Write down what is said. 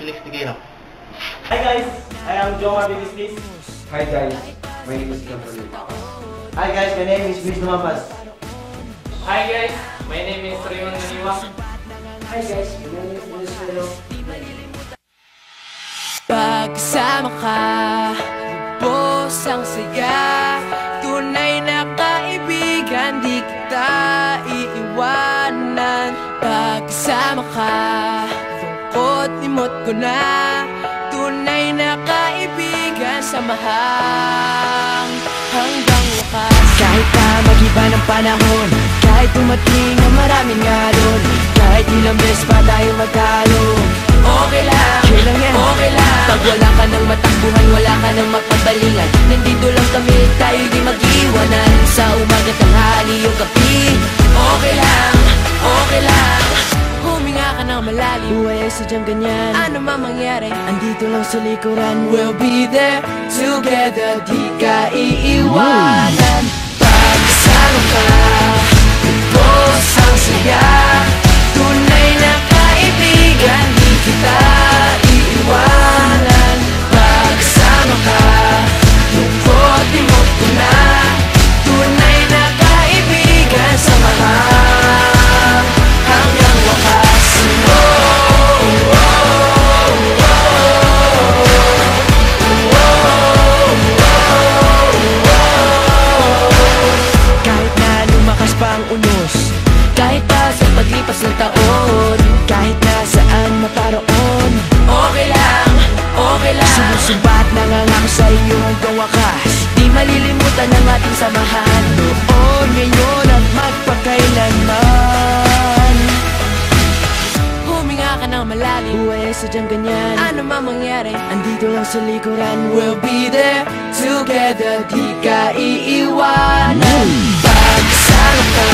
Felix Tigero. Hi guys, I am Joe Marvinis. Hi guys, my name is Anthony. Hi guys, my name is Luis Lumampas. Hi guys, my name is Rayon Naniwa. Hi guys, my name is Luis Pedro. Pagkasama ka, lubos ang saya. Tunay na kaibigan, di kita iiwanan. Pagkasama ka, lungkot limot ko na. Tunay na kaibigan, samahang hanggang wakas. Kahit na mag-iba ng panahon, kahit dumating ang maraming alon, kahit ilang beses pa tayo magtalo, okay lang, okay lang. Pag wala ka ng matakbuhan, wala ka ng magpapalingan, nandito lang kami, tayo di mag-iwanan. Sa umaga, tanghali o gabi, okay lang, okay lang. Huminga ka ng malalim, buhay ay sadyang ganyan. Ano man mangyari, andito lang sa likuran. We'll be there together, di ka iiwanan. Pagkasama ka, lubos ang saya. Tunay na kaibigan, di kita iiwanan. Pagkasama ka, lungkot limot ko na. Tunay na kaibigan, samahang hanggang wakas. Kahit na lumakas pa ang unos, kahit pa sa paglipas ng taon, kahit na saan maparoon, okay lang, okay lang. Sumusubat nangangako sa iyo hanggang wakas, di malilimutan ang ating samahan. Noon, ngayon at magpakailanman. Huminga ka ng malalim, buhay ay sadyang ganyan. Ano man mangyari, andito lang sa likuran. We'll be there together, di ka iiwanan. Pagkasama ka,